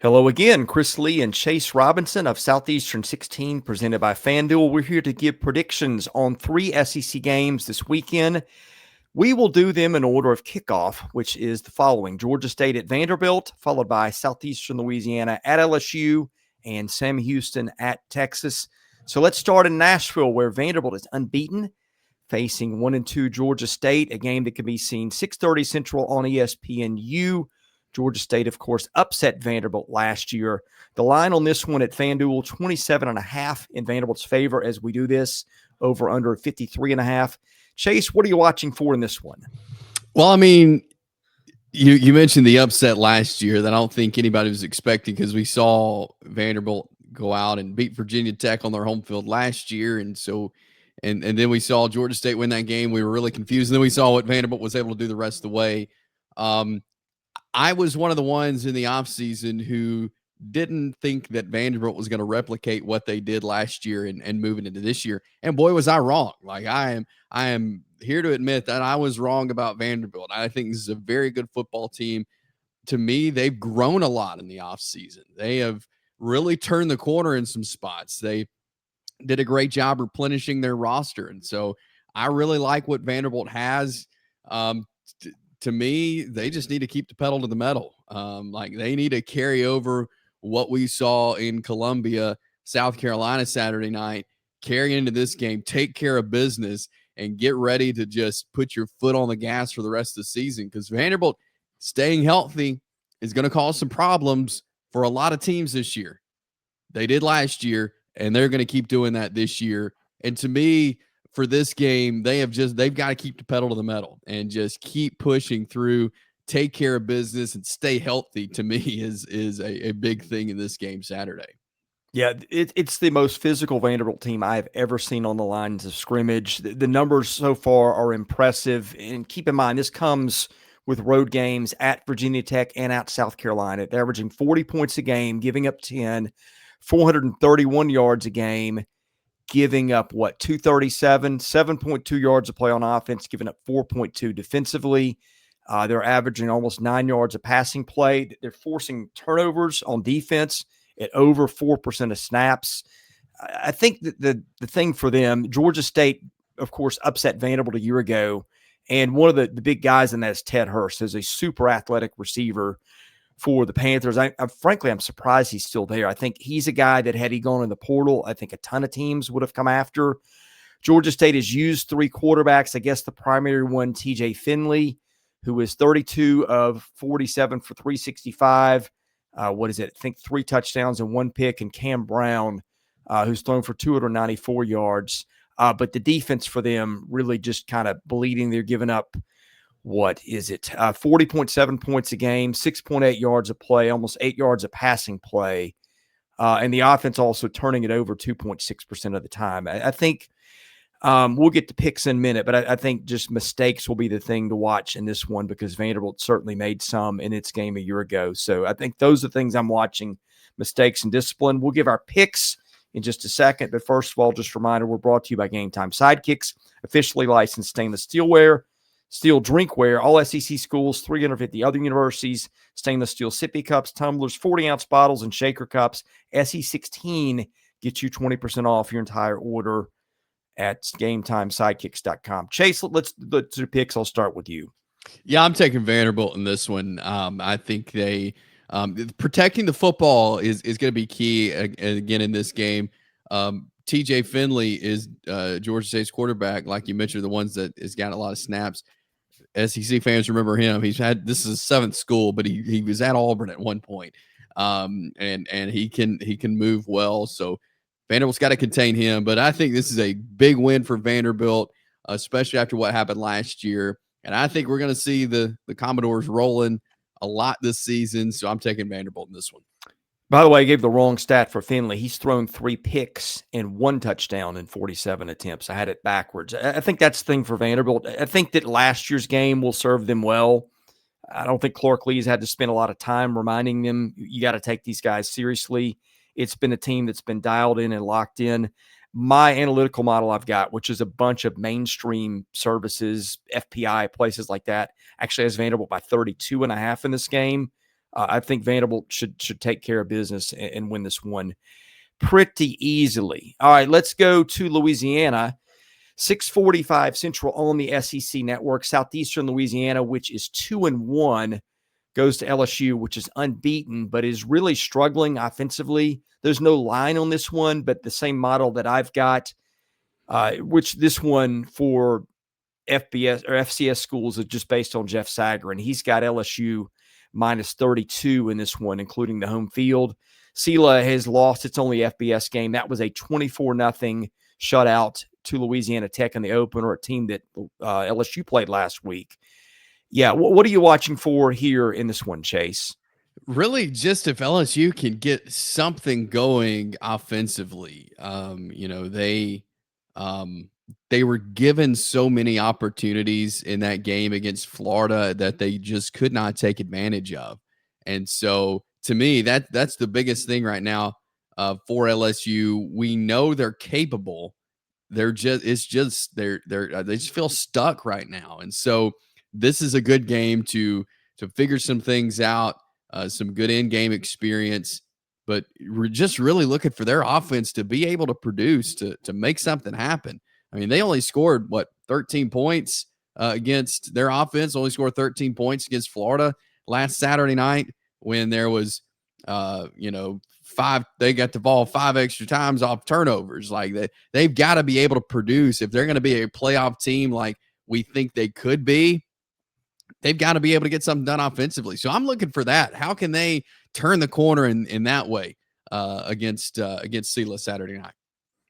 Hello again, Chris Lee and Chase Robinson of Southeastern 16, presented by FanDuel. We're here to give predictions on three SEC games this weekend. We will do them in order of kickoff, which is the following: Georgia State at Vanderbilt, followed by Southeastern Louisiana at LSU, and Sam Houston at Texas. So let's start in Nashville, where Vanderbilt is unbeaten, facing 1-2 Georgia State, a game that can be seen 6:30 Central on ESPNU. Georgia State, of course, upset Vanderbilt last year. The line on this one at FanDuel, 27.5 in Vanderbilt's favor as we do this, over under 53.5. Chase, what are you watching for in this one? Well, I mean, you mentioned the upset last year that I don't think anybody was expecting, because we saw Vanderbilt go out and beat Virginia Tech on their home field last year. And so, and then we saw Georgia State win that game. We were really confused. And then we saw what Vanderbilt was able to do the rest of the way. I was one of the ones in the offseason who didn't think that Vanderbilt was going to replicate what they did last year and moving into this year. And boy, was I wrong. Like, I am here to admit that I was wrong about Vanderbilt. I think this is a very good football team. To me, they've grown a lot in the offseason. They have really turned the corner in some spots. They did a great job replenishing their roster. And so I really like what Vanderbilt has. To me, they just need to keep the pedal to the metal. Like, they need to carry over what we saw in Columbia, South Carolina Saturday night, carry into this game, take care of business, and get ready to just put your foot on the gas for the rest of the season, because Vanderbilt staying healthy is going to cause some problems for a lot of teams this year. They did last year, and they're going to keep doing that this year. And to me, for this game, they've got to keep the pedal to the metal and just keep pushing through, take care of business, and stay healthy. To me, is a big thing in this game Saturday. Yeah, it's the most physical Vanderbilt team I've ever seen on the lines of scrimmage. The numbers so far are impressive. And keep in mind, this comes with road games at Virginia Tech and at South Carolina. They're averaging 40 points a game, giving up 10, 431 yards a game, giving up, 237, 7.2 yards a play on offense, giving up 4.2 defensively. They're averaging almost 9 yards of passing play. They're forcing turnovers on defense at over 4% of snaps. I think that the thing for them, Georgia State, of course, upset Vanderbilt a year ago. And one of the big guys in that is Ted Hurst, who's a super athletic receiver for the Panthers. Frankly, I'm surprised he's still there. I think he's a guy that, had he gone in the portal, I think a ton of teams would have come after. Georgia State has used three quarterbacks. I guess the primary one, TJ Finley, who is 32 of 47 for 365. I think 3 touchdowns and 1 pick, and Cam Brown, who's thrown for 294 yards. But the defense for them really just kind of bleeding. They're giving up, 40.7 points a game, 6.8 yards of play, almost 8 yards of passing play. And the offense also turning it over 2.6% of the time. I think we'll get to picks in a minute, but I think just mistakes will be the thing to watch in this one, because Vanderbilt certainly made some in its game a year ago. So I think those are the things I'm watching: mistakes and discipline. We'll give our picks in just a second, but first of all, just a reminder, we're brought to you by GameTime. SIDEKICKS, officially licensed stainless steel drinkware, all SEC schools, 350 other universities, stainless steel sippy cups, tumblers, 40-ounce bottles, and shaker cups. SE16 gets you 20% off your entire order at GameTimeSidekicks.com. Chase, let's do picks. I'll start with you. Yeah, I'm taking Vanderbilt in this one. I think they protecting the football is going to be key again in this game. TJ Finley is Georgia State's quarterback, like you mentioned, the ones that has got a lot of snaps. SEC fans remember him. This is his 7th school, but he was at Auburn at one point. And he can move well. So Vanderbilt's got to contain him, but I think this is a big win for Vanderbilt, especially after what happened last year. And I think we're going to see the Commodores rolling a lot this season. So I'm taking Vanderbilt in this one. By the way, I gave the wrong stat for Finley. He's thrown 3 picks and 1 touchdown in 47 attempts. I had it backwards. I think that's the thing for Vanderbilt. I think that last year's game will serve them well. I don't think Clark Lee's had to spend a lot of time reminding them, you got to take these guys seriously. It's been a team that's been dialed in and locked in. My analytical model I've got, which is a bunch of mainstream services, FPI, places like that, actually has Vanderbilt by 32.5 in this game. I think Vanderbilt should take care of business and win this one pretty easily. All right, let's go to Louisiana. 6:45 Central on the SEC network. Southeastern Louisiana, which is 2-1, goes to LSU, which is unbeaten, but is really struggling offensively. There's no line on this one, but the same model that I've got, which this one for FBS or FCS schools is just based on Jeff Sager, and he's got LSU minus 32 in this one, including the home field. SELA has lost its only FBS game. That was a 24-0 shutout to Louisiana Tech in the opener, a team that LSU played last week. Yeah, what are you watching for here in this one, Chase? Really, just if LSU can get something going offensively. They were given so many opportunities in that game against Florida that they just could not take advantage of. And so, to me, that's the biggest thing right now for LSU. We know they're capable. They just feel stuck right now. And so, this is a good game to figure some things out. Some good in-game experience, but we're just really looking for their offense to be able to produce, to make something happen. I mean, they only scored 13 points against their offense. Only scored 13 points against Florida last Saturday night when there was, five. They got the ball 5 extra times off turnovers. Like they've got to be able to produce if they're going to be a playoff team like we think they could be. They've got to be able to get something done offensively. So I'm looking for that. How can they turn the corner in that way against SELA Saturday night?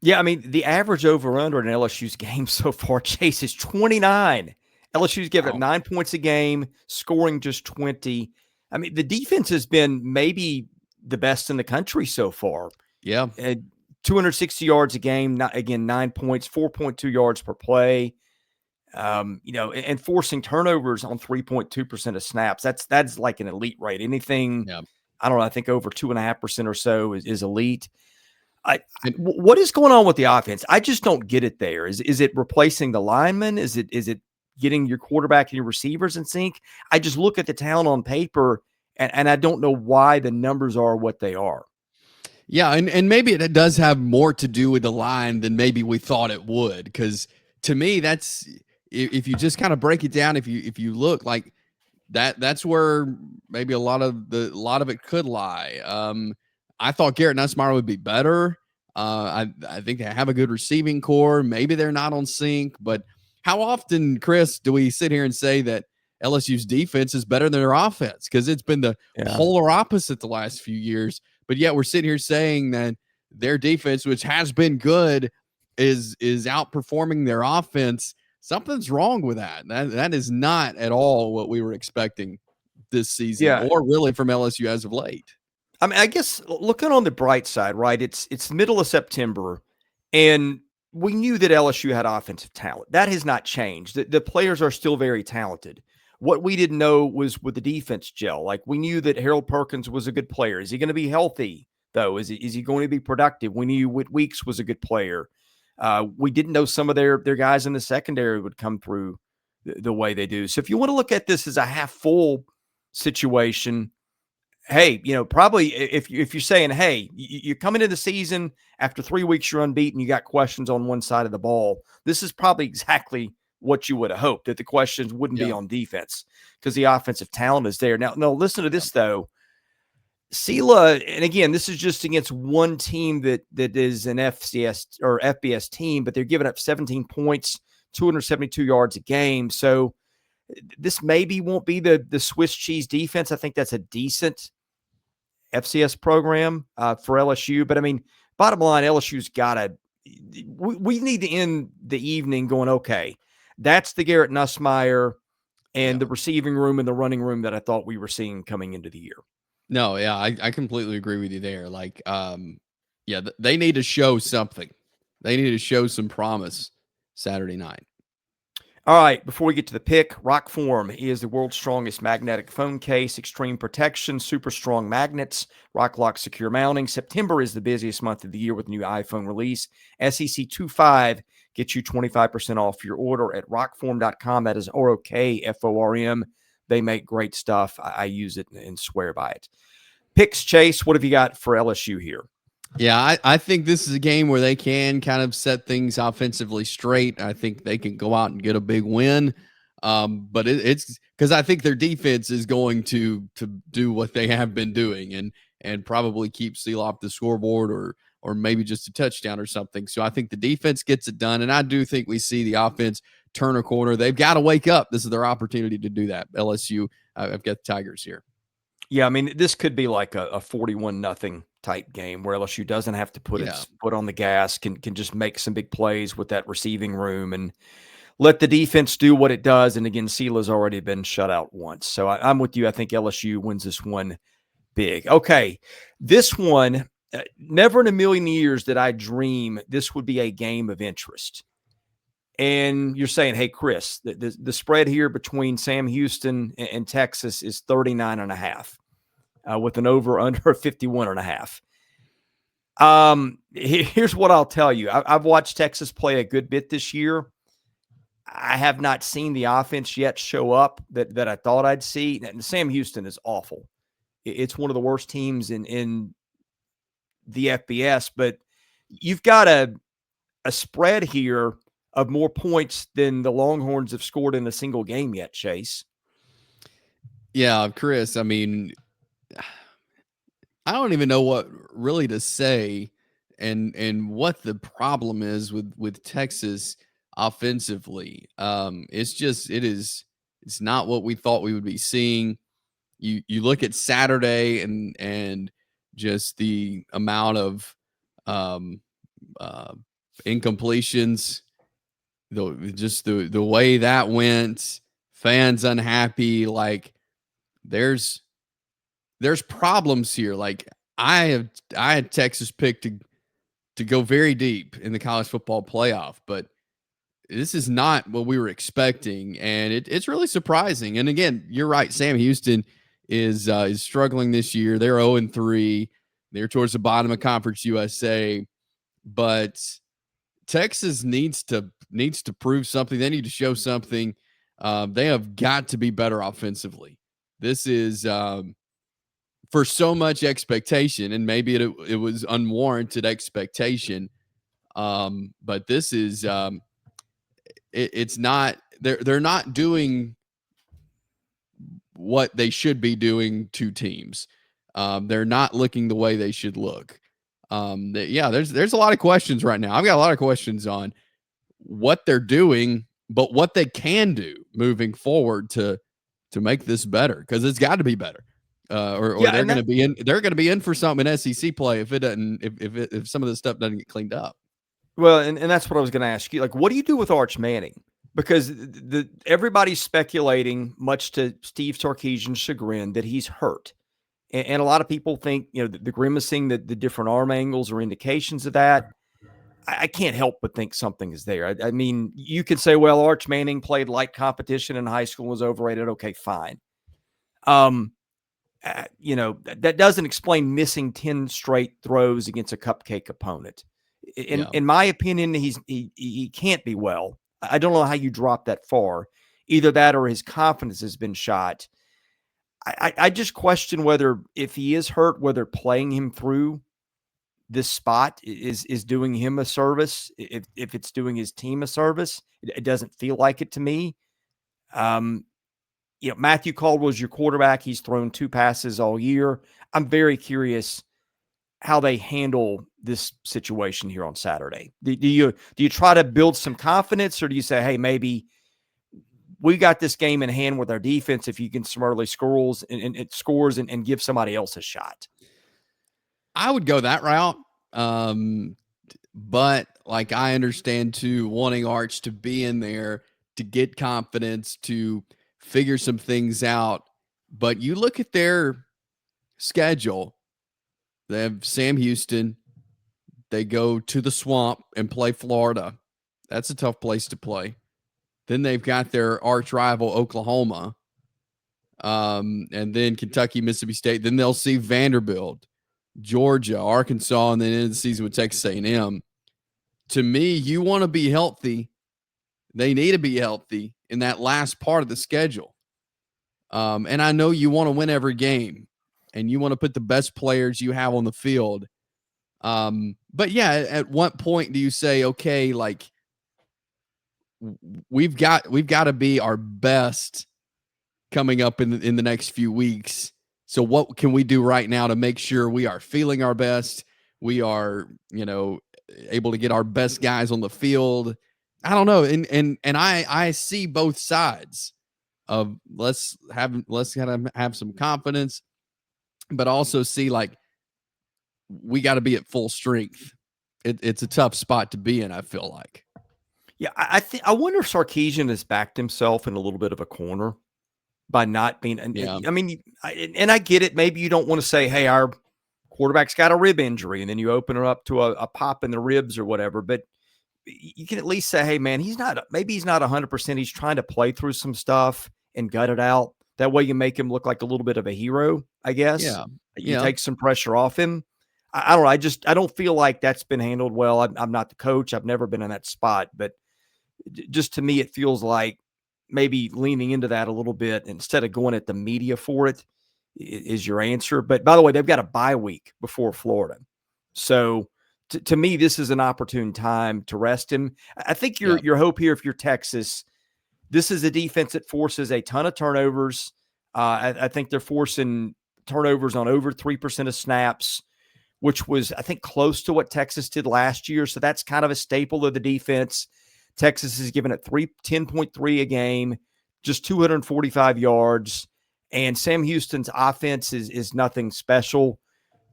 Yeah, I mean, the average over-under in LSU's game so far, Chase, is 29. LSU's given up 9 points a game, scoring just 20. I mean, the defense has been maybe the best in the country so far. Yeah. 260 yards a game, 9 points, 4.2 yards per play. And forcing turnovers on 3.2% of snaps. That's like an elite rate. Anything, I don't know, I think over 2.5% or so is elite. What is going on with the offense? I just don't get it there. Is it replacing the linemen? Is it getting your quarterback and your receivers in sync? I just look at the talent on paper and I don't know why the numbers are what they are. Yeah, and maybe it does have more to do with the line than maybe we thought it would. Because to me, that's if you just kind of break it down, if you look like that's where maybe a lot of it could lie. I thought Garrett Nussmeier would be better. I think they have a good receiving core. Maybe they're not on sync, but how often, Chris, do we sit here and say that LSU's defense is better than their offense? Because it's been the polar opposite the last few years. But yet we're sitting here saying that their defense, which has been good, is outperforming their offense. Something's wrong with that. That is not at all what we were expecting this season, or really from LSU as of late. I mean, I guess looking on the bright side, right? It's middle of September, and we knew that LSU had offensive talent. That has not changed. The players are still very talented. What we didn't know was with the defense gel. Like, we knew that Harold Perkins was a good player. Is he going to be healthy, though? Is he going to be productive? We knew Whit Weeks was a good player. We didn't know some of their guys in the secondary would come through the way they do. So if you want to look at this as a half full situation, hey, probably if you're saying, hey, you're coming into the season after 3 weeks, you're unbeaten, you got questions on one side of the ball, this is probably exactly what you would have hoped, that the questions wouldn't be on defense because the offensive talent is there. Now, no, listen to this, though. SELA, and again, this is just against one team that is an FCS or FBS team, but they're giving up 17 points, 272 yards a game. So this maybe won't be the Swiss cheese defense. I think that's a decent FCS program for LSU. But, I mean, bottom line, LSU's got to – we need to end the evening going, okay, that's the Garrett Nussmeier and the receiving room and the running room that I thought we were seeing coming into the year. No, yeah, I completely agree with you there. Like, they need to show something. They need to show some promise Saturday night. All right, before we get to the pick, ROKFORM is the world's strongest magnetic phone case, extreme protection, super strong magnets, ROKLOK secure mounting. September is the busiest month of the year with new iPhone release. SEC 25 gets you 25% off your order at rockform.com. That is ROKFORM. They make great stuff. I use it and swear by it. Picks, Chase, what have you got for LSU here? Yeah, I think this is a game where they can kind of set things offensively straight. I think they can go out and get a big win. But it's because I think their defense is going to do what they have been doing and probably keep Seal off the scoreboard or maybe just a touchdown or something. So I think the defense gets it done, and I do think we see the offense turn a corner. They've got to wake up. This is their opportunity to do that. LSU, I've got the Tigers here. Yeah, I mean, this could be like a 41-0 type game where LSU doesn't have to put its foot on the gas, can just make some big plays with that receiving room and let the defense do what it does. And again, Sela's already been shut out once. So I'm with you. I think LSU wins this one big. Okay, this one, never in a million years did I dream this would be a game of interest. And you're saying, hey, Chris, the spread here between Sam Houston and Texas is 39.5 with an over-under 51.5. Here's what I'll tell you. I've watched Texas play a good bit this year. I have not seen the offense yet show up that I thought I'd see. And Sam Houston is awful. It's one of the worst teams in the FBS, but you've got a spread here of more points than the Longhorns have scored in a single game yet, Chase. Yeah, Chris, I mean, I don't even know what really to say and what the problem is with Texas offensively. It's not what we thought we would be seeing. You look at Saturday and just the amount of incompletions, the way that went, fans unhappy. Like there's problems here. Like I had Texas picked to go very deep in the college football playoff, but this is not what we were expecting, and it's really surprising. And again, you're right. Sam Houston is struggling this year. They're 0-3. They're towards the bottom of Conference USA, but Texas needs to prove something. They need to show something. They have got to be better offensively. This is for so much expectation, and maybe it was unwarranted expectation. But this is it's not. They're not doing what they should be doing to teams. They're not looking the way they should look. There's a lot of questions right now. I've got a lot of questions on what they're doing, but what they can do moving forward to make this better, because it's got to be better. Or they're going to be in. They're going to be in for something in SEC play if it doesn't. If some of this stuff doesn't get cleaned up. Well, and that's what I was going to ask you. Like, what do you do with Arch Manning? Because everybody's speculating, much to Steve Sarkisian's chagrin, that he's hurt. And a lot of people think, the grimacing, the different arm angles are indications of that. I can't help but think something is there. I mean, you could say, well, Arch Manning played light competition in high school, was overrated. Okay, fine. That doesn't explain missing 10 straight throws against a cupcake opponent. In my opinion, he can't be well. I don't know how you drop that far. Either that or his confidence has been shot. I just question whether, if he is hurt, whether playing him through this spot is doing him a service. If it's doing his team a service, it doesn't feel like it to me. Matthew Caldwell's your quarterback. He's thrown 2 passes all year. I'm very curious how they handle this situation here on Saturday. Do you try to build some confidence, or do you say, hey, maybe we got this game in hand with our defense if you can some early scores and give somebody else a shot? I would go that route. But like, I understand too, wanting Arch to be in there to get confidence, to figure some things out. But you look at their schedule, they have Sam Houston. They go to the Swamp and play Florida. That's a tough place to play. Then they've got their arch rival, Oklahoma. And then Kentucky, Mississippi State. Then they'll see Vanderbilt, Georgia, Arkansas, and then end of the season with Texas A&M. To me, you want to be healthy. They need to be healthy in that last part of the schedule. And I know you want to win every game and you want to put the best players you have on the field. But yeah, at what point do you say, okay, like we've got to be our best coming up in the next few weeks. So what can we do right now to make sure we are feeling our best? We are, able to get our best guys on the field. I don't know. And I see both sides of let's kind of have some confidence, but also see like we got to be at full strength. It's a tough spot to be in, I feel like. Yeah, I wonder if Sarkisian has backed himself in a little bit of a corner by not being. Yeah. I mean, and I get it. Maybe you don't want to say, "Hey, our quarterback's got a rib injury," and then you open her up to a pop in the ribs or whatever. But you can at least say, "Hey, man, maybe he's not 100%. He's trying to play through some stuff and gut it out. That way, you make him look like a little bit of a hero, I guess. Yeah. You take some pressure off him." I don't know. I don't feel like that's been handled well. I'm not the coach. I've never been in that spot, but just to me, it feels like maybe leaning into that a little bit instead of going at the media for it is your answer. But by the way, they've got a bye week before Florida. So to me, this is an opportune time to rest him. I think your hope here, if you're Texas, this is a defense that forces a ton of turnovers. I think they're forcing turnovers on over 3% of snaps, which was, I think, close to what Texas did last year. So that's kind of a staple of the defense. Texas is giving it 10.3 a game, just 245 yards. And Sam Houston's offense is nothing special.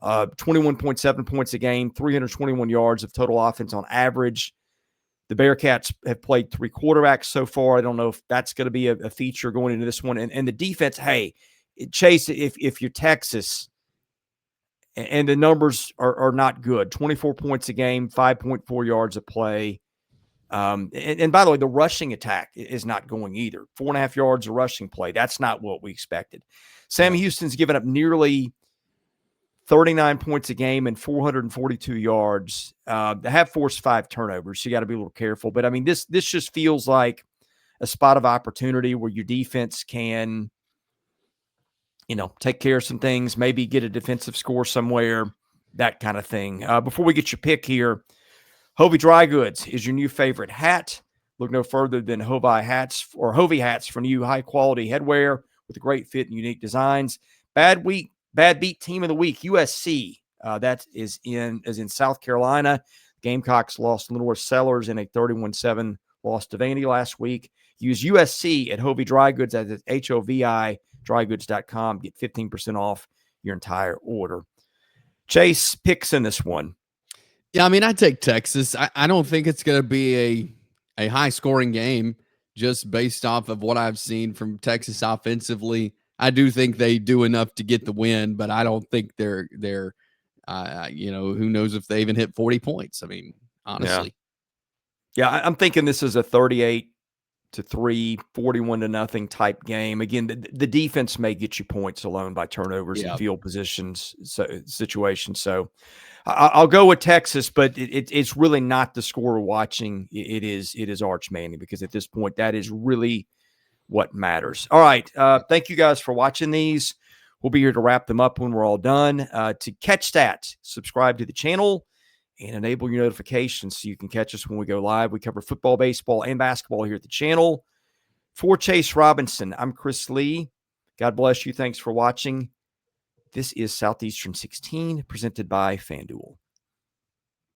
21.7 points a game, 321 yards of total offense on average. The Bearcats have played 3 quarterbacks so far. I don't know if that's going to be a feature going into this one. And the defense, hey, Chase, if you're Texas, and the numbers are not good, 24 points a game, 5.4 yards a play. And by the way, the rushing attack is not going either. 4.5 yards of rushing play. That's not what we expected. Sam Houston's given up nearly 39 points a game and 442 yards. They have forced 5 turnovers. So you got to be a little careful. But I mean, this just feels like a spot of opportunity where your defense can, take care of some things, maybe get a defensive score somewhere, that kind of thing. Before we get your pick here, HOVI Dry Goods is your new favorite hat. Look no further than HOVI hats for new high-quality headwear with a great fit and unique designs. Bad beat team of the week, USC. That is in South Carolina. Gamecocks lost Lenore Sellers in a 31-7 loss to Vandy last week. Use USC at HOVI Dry Goods, as it's HOVI, drygoods.com. Get 15% off your entire order. Chase, picks in this one. Yeah, I mean, I take Texas. I don't think it's going to be a high-scoring game just based off of what I've seen from Texas offensively. I do think they do enough to get the win, but I don't think they're who knows if they even hit 40 points. I mean, honestly. Yeah, I'm thinking this is a 38-3, 41-0 type game. Again, the defense may get you points alone by turnovers and field positions situations. So I'll go with Texas, but it's really not the score we're watching. It is Arch Manning, because at this point, that is really what matters. All right. Thank you guys for watching these. We'll be here to wrap them up when we're all done. To catch that, subscribe to the channel and enable your notifications so you can catch us when we go live. We cover football, baseball, and basketball here at the channel. For Chase Robinson, I'm Chris Lee. God bless you. Thanks for watching. This is Southeastern 16, presented by FanDuel.